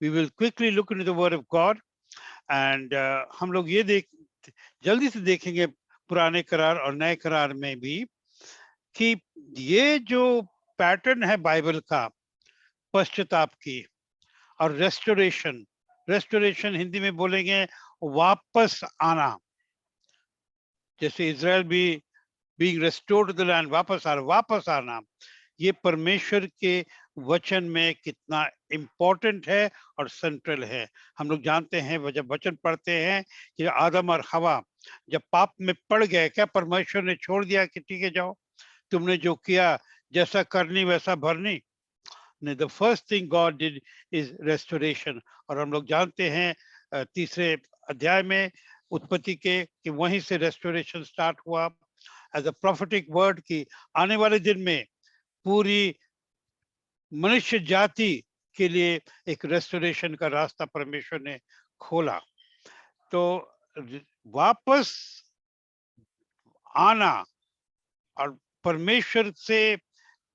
We will quickly look into the Word of God, and हम लोग ये जल्दी से देखेंगे पुराने करार और नए करार में भी कि ये जो पैटर्न है बाइबल का पश्चाताप की और रेस्टोरेशन हिंदी में बोलेंगे वापस आना, जैसे इजराइल भी being restored to the land, वापस आना, ये परमेश्वर के वचन में कितना इम्पोर्टेंट है और सेंट्रल है। हम लोग जानते हैं जब वचन पढ़ते हैं कि आदम और हवा जब पाप में पड़ गए, क्या परमेश्वर ने छोड़ दिया कि ठीक है जाओ तुमने जो किया जैसा करनी वैसा भरनी? The first thing God did is restoration. और हम लोग जानते हैं तीसरे अध्याय में उत्पत्ति के कि वहीं से रेस्टोरेशन स्टार्ट हुआ एज अ प्रोफेटिक वर्ड की आने वाले दिन में पूरी मनुष्य जाति के लिए एक रेस्टोरेशन का रास्ता परमेश्वर ने खोला। तो वापस आना और परमेश्वर से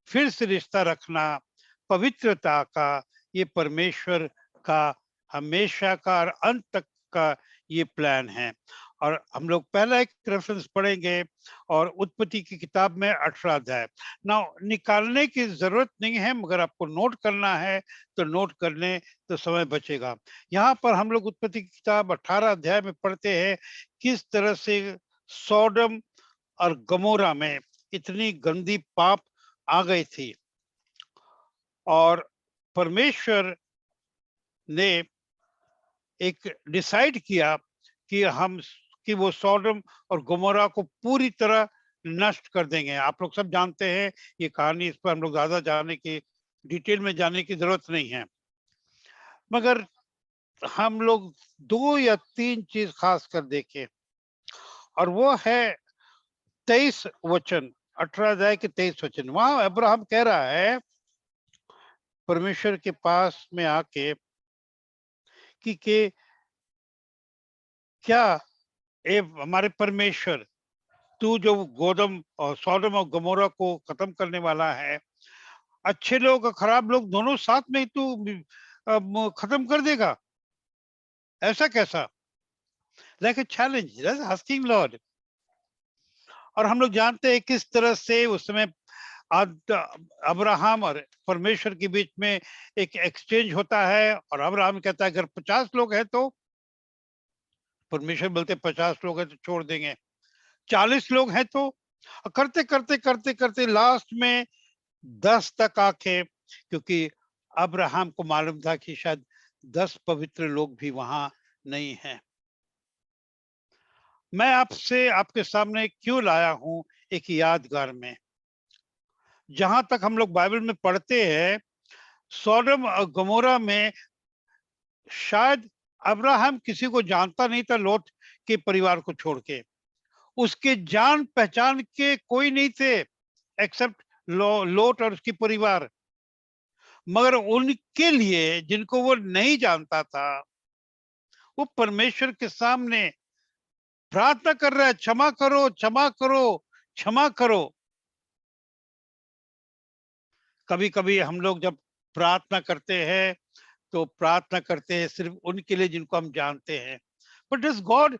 फिर से रिश्ता रखना, पवित्रता का, ये परमेश्वर का हमेशा का और अंत तक का ये प्लान है। और हम लोग पहला एक रेफरेंस पढ़ेंगे और उत्पत्ति की किताब में 18 अध्याय। ना निकालने की जरूरत नहीं है, मगर आपको नोट करना है तो नोट करने तो समय बचेगा। यहाँ पर हम लोग उत्पत्ति की किताब 18 अध्याय में पढ़ते हैं किस तरह से सोडम और गमोरा में इतनी गंदी पाप आ गई थी और परमेश्वर ने एक डिसाइड किया कि वो सोडम और गमोरा को पूरी तरह नष्ट कर देंगे। आप लोग सब जानते हैं ये कहानी, इस पर हम लोग ज्यादा जाने की डिटेल में जाने की जरूरत नहीं है, मगर हम लोग 2 या 3 चीज खास कर देखें और वो है 23 वचन, 18 अध्याय के 23 वचन। वहां अब्राहम कह रहा है परमेश्वर के पास में आके कि क्या ए हमारे परमेश्वर, तू जो गोदम और सोडम और गमोरा को खत्म करने वाला है, अच्छे लोग और खराब लोग दोनों साथ में तू खत्म कर देगा? ऐसा कैसा? Like a challenge asking Lord. और हम लोग जानते हैं किस तरह से उस समय अब्राहम और परमेश्वर के बीच में एक एक्सचेंज होता है और अब्राहम कहता है अगर 50 लोग हैं तो, परमेश्वर बोलते 50 लोग हैं तो छोड़ देंगे, 40 लोग हैं तो, करते करते करते करते लास्ट में 10 तक आके, क्योंकि अब्राहम को मालूम था कि शायद 10 पवित्र लोग भी वहां नहीं हैं। मैं आपसे आपके सामने क्यों लाया हूं एक यादगार में, जहां तक हम लोग बाइबल में पढ़ते हैं सोडम और गमोरा में शायद अब्राहम किसी को जानता नहीं था लोट के परिवार को छोड़ के, उसके जान पहचान के कोई नहीं थे एक्सेप्ट लोट और उसकी परिवार। मगर उनके लिए जिनको वो नहीं जानता था, वो परमेश्वर के सामने प्रार्थना कर रहा है, क्षमा करो क्षमा करो क्षमा करो। कभी कभी हम लोग जब प्रार्थना करते हैं तो प्रार्थना करते हैं सिर्फ उनके लिए जिनको हम जानते हैं, but does God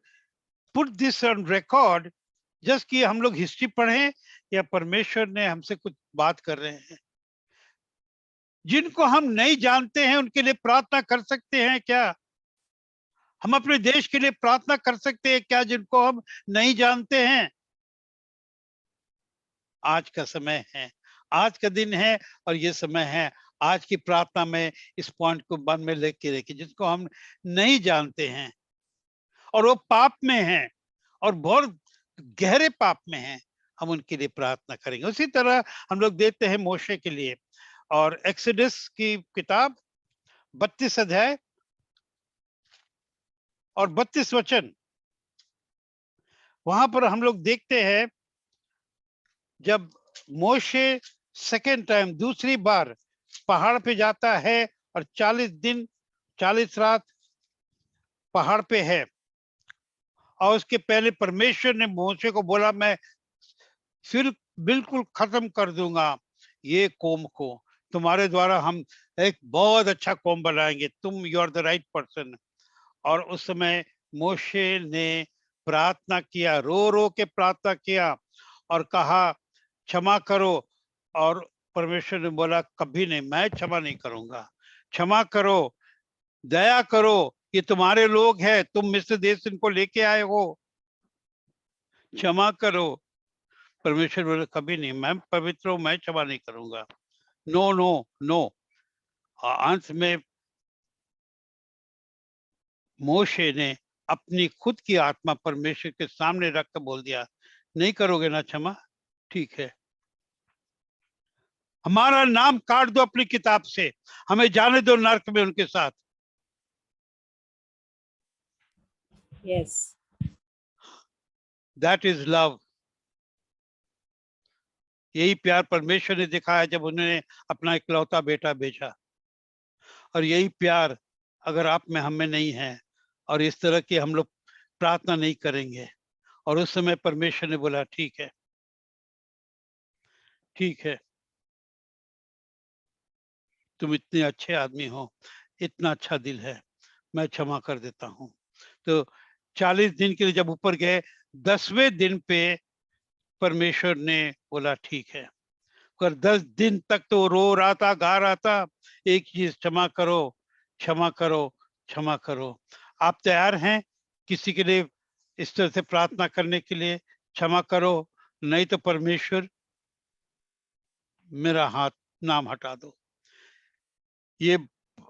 put this on record just कि हम लोग हिस्ट्री पढ़ें या परमेश्वर ने हमसे कुछ बात कर रहे हैं? जिनको हम नहीं जानते हैं उनके लिए प्रार्थना कर सकते हैं क्या? हम अपने देश के लिए प्रार्थना कर सकते हैं क्या जिनको हम नहीं जानते हैं? आज का समय है, आज का दिन है और ये समय है आज की प्रार्थना में इस पॉइंट को मन में लेके रखिए, जिसको हम नहीं जानते हैं और वो पाप में हैं और बहुत गहरे पाप में हैं, हम उनके लिए प्रार्थना करेंगे। उसी तरह हम लोग देखते हैं मोशे के लिए, और एक्सोडस की किताब 32 अध्याय और 32 वचन, वहां पर हम लोग देखते हैं जब मोशे सेकेंड टाइम दूसरी बार पहाड़ पे जाता है और 40 दिन 40 रात पहाड़ पे है, और उसके पहले परमेश्वर ने मोशे को बोला मैं फिर बिल्कुल खत्म कर दूंगा ये कौम को, तुम्हारे द्वारा हम एक बहुत अच्छा कौम बनाएंगे, तुम you are the right person. और उस समय मोशे ने प्रार्थना किया, रो रो के प्रार्थना किया और कहा क्षमा करो। और परमेश्वर ने बोला कभी नहीं, मैं क्षमा नहीं करूंगा, क्षमा करो, दया करो, ये तुम्हारे लोग हैं, तुम मिस्र देश से इनको लेके आए हो, क्षमा करो। परमेश्वर बोले कभी नहीं, मैं पवित्र हूं, मैं क्षमा नहीं करूंगा। No no no. अंत में मोशे ने अपनी खुद की आत्मा परमेश्वर के सामने रख कर बोल दिया, नहीं करोगे ना क्षमा, ठीक है, हमारा नाम काट दो अपनी किताब से, हमें जाने दो नरक में उनके साथ। Yes. That is love. यही प्यार परमेश्वर ने दिखाया जब उन्होंने अपना इकलौता बेटा भेजा। और यही प्यार अगर आप में हम में नहीं है और इस तरह की हम लोग प्रार्थना नहीं करेंगे। और उस समय परमेश्वर ने बोला ठीक है, ठीक है, तुम इतने अच्छे आदमी हो, इतना अच्छा दिल है, मैं क्षमा कर देता हूं। तो 40 दिन के लिए जब ऊपर गए, 10वें दिन पे परमेश्वर ने बोला ठीक है। पर 10 दिन तक तो रो रहा था, गा रहा था, एक चीज, क्षमा करो, क्षमा करो, क्षमा करो। आप तैयार हैं किसी के लिए इस तरह से प्रार्थना करने के लिए, क्षमा करो, नहीं तो परमेश्वर मेरा हाथ, नाम हटा दो। ये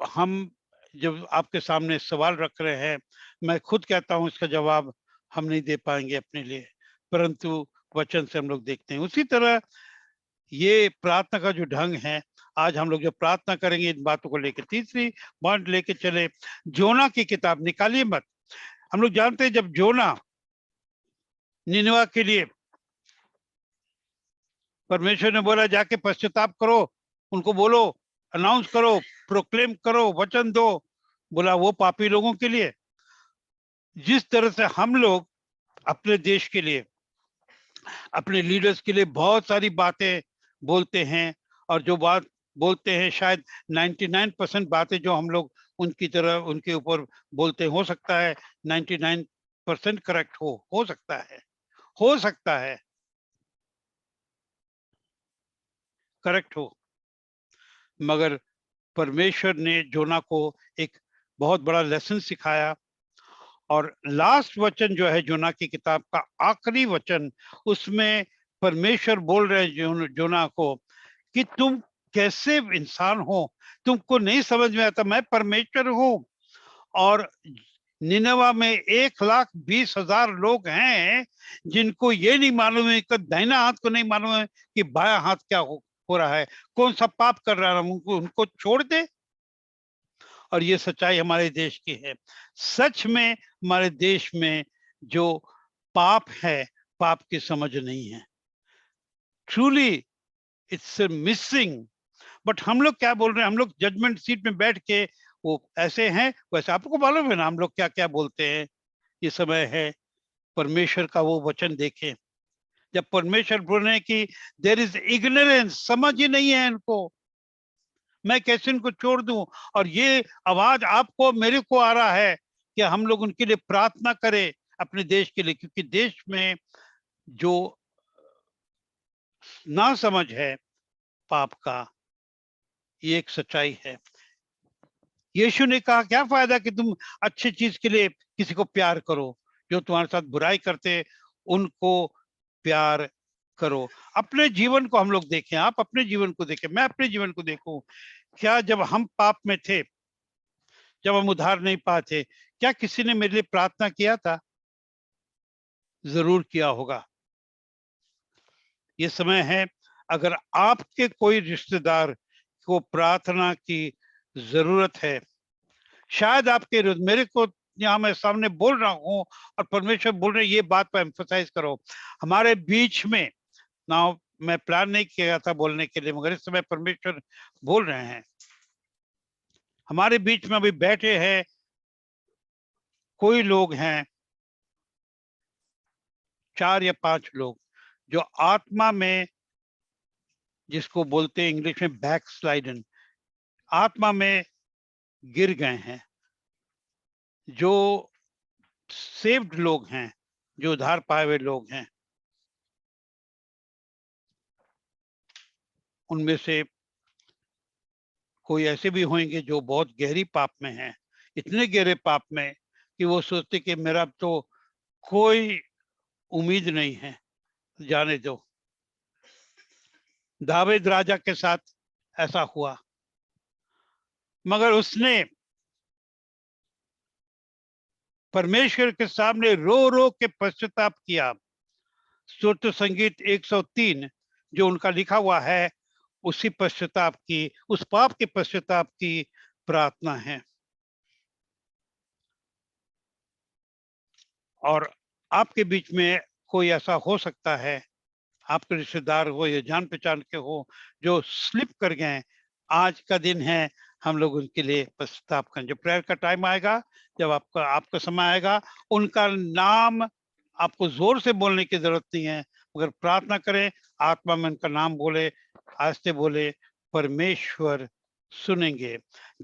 हम जब आपके सामने सवाल रख रहे हैं, मैं खुद कहता हूं इसका जवाब हम नहीं दे पाएंगे अपने लिए, परंतु वचन से हम लोग देखते हैं। उसी तरह ये प्रार्थना का जो ढंग है, आज हम लोग जो प्रार्थना करेंगे इन बातों को लेकर, तीसरी बात लेके चले, जोना की किताब निकालिए मत। हम लोग जानते हैं जब जोना निनवा के लिए परमेश्वर ने बोला जाके पश्चाताप करो, उनको बोलो, अनाउंस करो, प्रोक्लेम करो, वचन दो, बोला वो पापी लोगों के लिए। जिस तरह से हम लोग अपने देश के लिए, अपने लीडर्स के लिए बहुत सारी बातें बोलते हैं, और जो बात बोलते हैं शायद 99% बातें जो हम लोग उनकी तरह उनके ऊपर बोलते हैं, हो सकता है 99% करेक्ट हो सकता है, हो सकता है करेक्ट हो, मगर परमेश्वर ने जोना को एक बहुत बड़ा लेसन सिखाया। और लास्ट वचन जो है जोना की किताब का आखिरी वचन, उसमें परमेश्वर बोल रहे हैं जोना को कि तुम कैसे इंसान हो, तुमको नहीं समझ में आता, मैं परमेश्वर हूं। और निनवा में 1,20,000 लोग हैं जिनको ये नहीं मालूम है कि दाहिना हाथ को नहीं मालूम है कि बाया हाथ क्या हो रहा है, कौन सा पाप कर रहा है, उनको छोड़ दे। और ये सच्चाई हमारे देश की है। सच में हमारे देश में जो पाप है, पाप की समझ नहीं है, ट्रूली इट्स मिसिंग। बट हम लोग क्या बोल रहे हैं, हम लोग जजमेंट सीट में बैठ के वो ऐसे हैं वैसे, आपको मालूम है ना हम लोग क्या क्या बोलते हैं। ये समय है परमेश्वर का वो वचन देखें, जब परमेश्वर बोल रहे हैं कि देयर इज इग्नोरेंस, समझ ही नहीं है इनको, मैं कैसे इनको छोड़ दूं। और ये आवाज आपको मेरे को आ रहा है कि हम लोग उनके लिए प्रार्थना करें, अपने देश के लिए, क्योंकि देश में जो ना समझ है पाप का, ये एक सच्चाई है। यीशु ने कहा क्या फायदा कि तुम अच्छी चीज के लिए किसी को प्यार करो, जो तुम्हारे साथ बुराई करते उनको प्यार करो। अपने जीवन को हम लोग देखें, आप अपने जीवन को देखें, मैं अपने जीवन को देखूं। क्या जब हम पाप में थे, जब हम उद्धार नहीं पाए थे, क्या किसी ने मेरे लिए प्रार्थना किया था? जरूर किया होगा। ये समय है, अगर आपके कोई रिश्तेदार को प्रार्थना की जरूरत है, शायद आपके मेरे को यहाँ मैं सामने बोल रहा हूँ और परमेश्वर बोल रहे, ये बात पर एम्फसाइज करो हमारे बीच में ना। मैं प्लान नहीं किया था बोलने के लिए, मगर इस समय परमेश्वर बोल रहे हैं। हमारे बीच में अभी बैठे हैं कोई लोग हैं, 4 या 5 लोग, जो आत्मा में जिसको बोलते हैं इंग्लिश में बैक स्लाइडन, आत्मा में गिर गए हैं, जो सेव्ड लोग हैं, जो उद्धार पाए हुए लोग हैं, उनमें से कोई ऐसे भी होंगे जो बहुत गहरी पाप में हैं, इतने गहरे पाप में कि वो सोचते कि मेरा तो कोई उम्मीद नहीं है, जाने दो। दाऊद राजा के साथ ऐसा हुआ, मगर उसने परमेश्वर के सामने रो रो के पश्चाताप किया। स्तोत्र संगीत 103 जो उनका लिखा हुआ है, उसी पश्चाताप की, उस पाप के पश्चाताप की प्रार्थना है। और आपके बीच में कोई ऐसा हो सकता है, आपके रिश्तेदार हो या जान पहचान के हो, जो स्लिप कर गए, आज का दिन है हम लोग उनके लिए पश्चाताप करें। जब प्रेयर का टाइम आएगा, जब आपका आपका समय आएगा, उनका नाम आपको जोर से बोलने की जरूरत नहीं है, मगर प्रार्थना करें, आत्मा में उनका नाम बोले, आस्ते बोले, परमेश्वर सुनेंगे।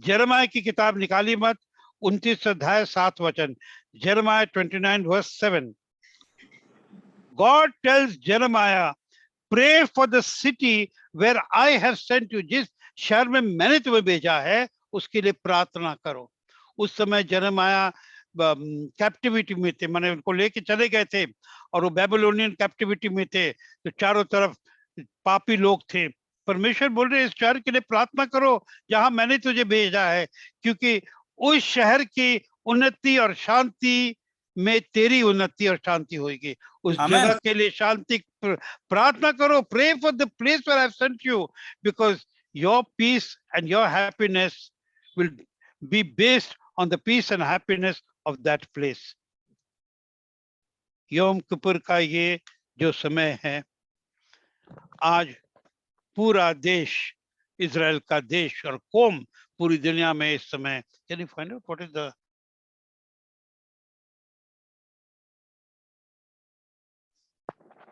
यिर्मयाह की किताब निकाली मत, 29 अध्याय 7 वचन, यिर्मयाह 29:7। God tells Jeremiah, pray for the city where I have sent you. जिस शहर में मैंने तुम्हें भेजा है, उसके लिए प्रार्थना करो। उस समय यिर्मयाह कैप्टिविटी में थे, माने उनको लेके चले गए थे, और वो बेबीलोनियन कैप्टिविटी में थे, तो चारों तरफ पापी लोग थे। परमेश्वर बोल रहे इस शहर के लिए प्रार्थना करो जहां मैंने तुझे भेजा है, क्योंकि उस शहर की उन्नति और शांति में तेरी उन्नति और शांति होगी। उस जगह के लिए शांति प्रार्थना करो। Pray for the place where I have sent you, because your peace and your happiness will be based on the peace and happiness of that place. Yom Kippur का ये जो समय है, आज पूरा देश, इजराइल का देश और कौम पूरी दुनिया में इस समय, can you find out what is the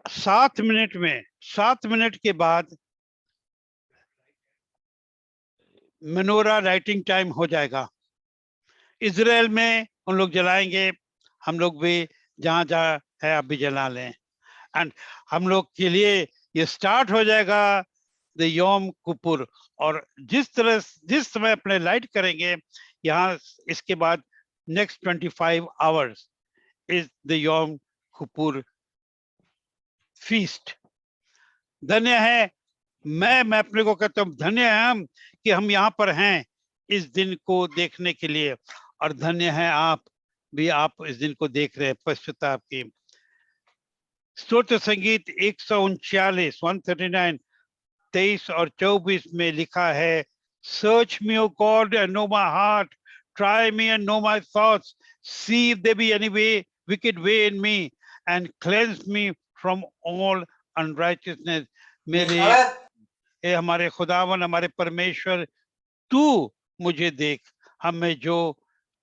7 minute में, 7 मिनट के बाद मेनोरा लाइटिंग टाइम हो जाएगा। इजराइल में उन लोग जलाएंगे, हम लोग भी जहां जहां है आप भी जला लें, एंड हम लोग के लिए ये स्टार्ट हो जाएगा द योम किपुर। और जिस समय अपने लाइट करेंगे यहाँ, इसके बाद नेक्स्ट 25 आवर्स इज द योम किपुर फीस्ट। धन्य है, मैं अपने को कहता हूँ, धन्य है हम कि हम यहाँ पर हैं इस दिन को देखने के लिए, और धन्य है आप भी, आप इस दिन को देख रहे हैं पश्चाताप की। स्तोत्र संगीत 139 139 23 और 24 में लिखा है, search me O God and know my heart, try me and know my thoughts, see if there be any way wicked way in me and cleanse me from all unrighteousness. मेरे हमारे खुदावन, हमारे परमेश्वर, तू मुझे देख, हम में जो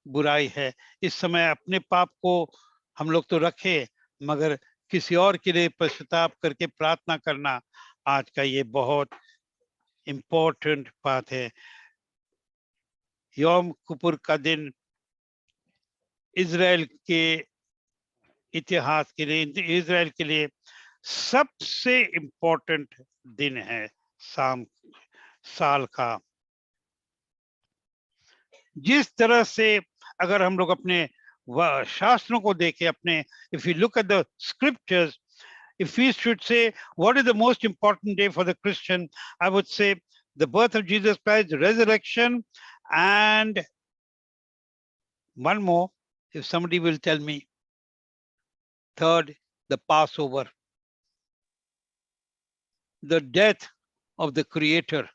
बुराई है। इस समय अपने पाप को हम लोग तो रखे, मगर किसी और के लिए पश्चाताप करके प्रार्थना करना आज का ये बहुत इम्पोर्टेंट बात है। यौम किपुर का दिन इजराइल के इतिहास के लिए, इजराइल के लिए सबसे इम्पोर्टेंट दिन है साल का। जिस तरह से अगर हम लोग अपने शास्त्रों को देखें, अपने, if you look at the scriptures, if we should say what is the most important day for the Christian, I would say the birth of Jesus Christ, the resurrection, and one more, if somebody will tell me, third, the Passover, the death of the Creator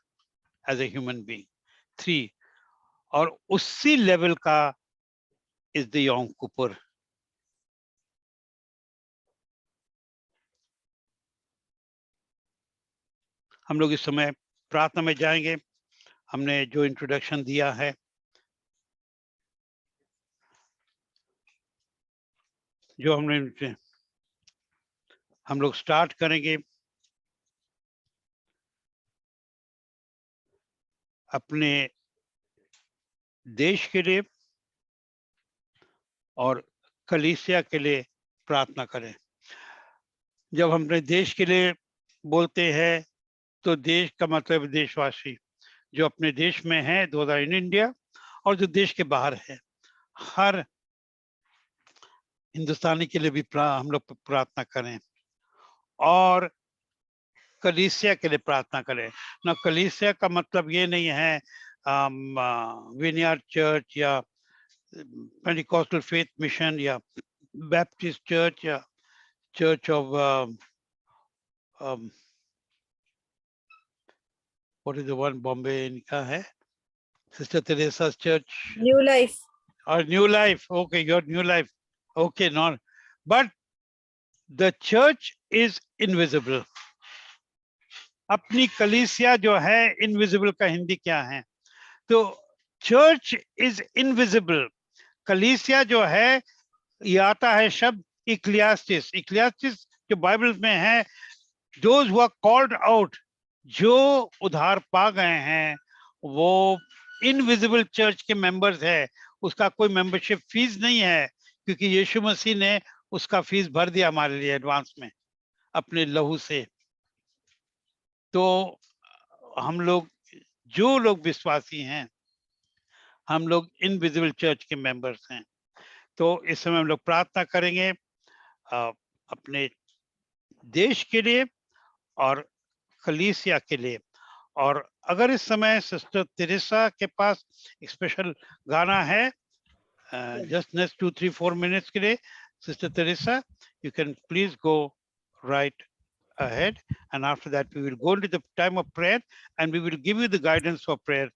as a human being, 3, और उसी level का is the Yom Kippur. हम लोग इस समय प्रार्थना में जाएंगे। हमने जो इंट्रोडक्शन दिया है, जो हम लोग स्टार्ट करेंगे अपने देश के लिए और कलीसिया के लिए प्रार्थना करें। जब हम अपने देश के लिए बोलते हैं तो देश का मतलब देशवासी जो अपने देश में है, दोज आर इन इंडिया, और जो देश के बाहर है, हर हिंदुस्तानी के लिए भी हम लोग प्रार्थना करें और कलीसिया के लिए प्रार्थना करें। ना कलीसिया का मतलब ये नहीं है विनियार्ड चर्च या पेंटिकॉस्टल फेथ मिशन या बैप्टिस्ट चर्च या church of what is the one Bombay इनका है, sister Teresa church New life. or new life. Okay, your new life. Okay, not, but the church is invisible. अपनी कलीसिया जो है, invisible का हिंदी क्या है? तो चर्च इज इनविजिबल। कलीसिया जो है, ये आता है शब्द इक्लियास्टिस। इक्लियास्टिस जो बाइबल में है, those who are called out, जो उधार पा गए हैं, वो इनविजिबल चर्च के मेंबर्स है। उसका कोई मेंबरशिप फीस नहीं है, क्योंकि यीशु मसीह ने उसका फीस भर दिया हमारे लिए एडवांस में अपने लहू से। तो हम लोग, जो लोग विश्वासी हैं, हम लोग इनविजिबल चर्च के मेंबर्स हैं। तो इस समय हम लोग प्रार्थना करेंगे अपने देश के लिए और कलीसिया के लिए। और अगर इस समय सिस्टर तेरेसा के पास एक स्पेशल गाना है, just next 2, 3, 4 minutes के लिए, Sister Teresa, you can please go right ahead, and after that we will go into the time of prayer and we will give you the guidance for prayer.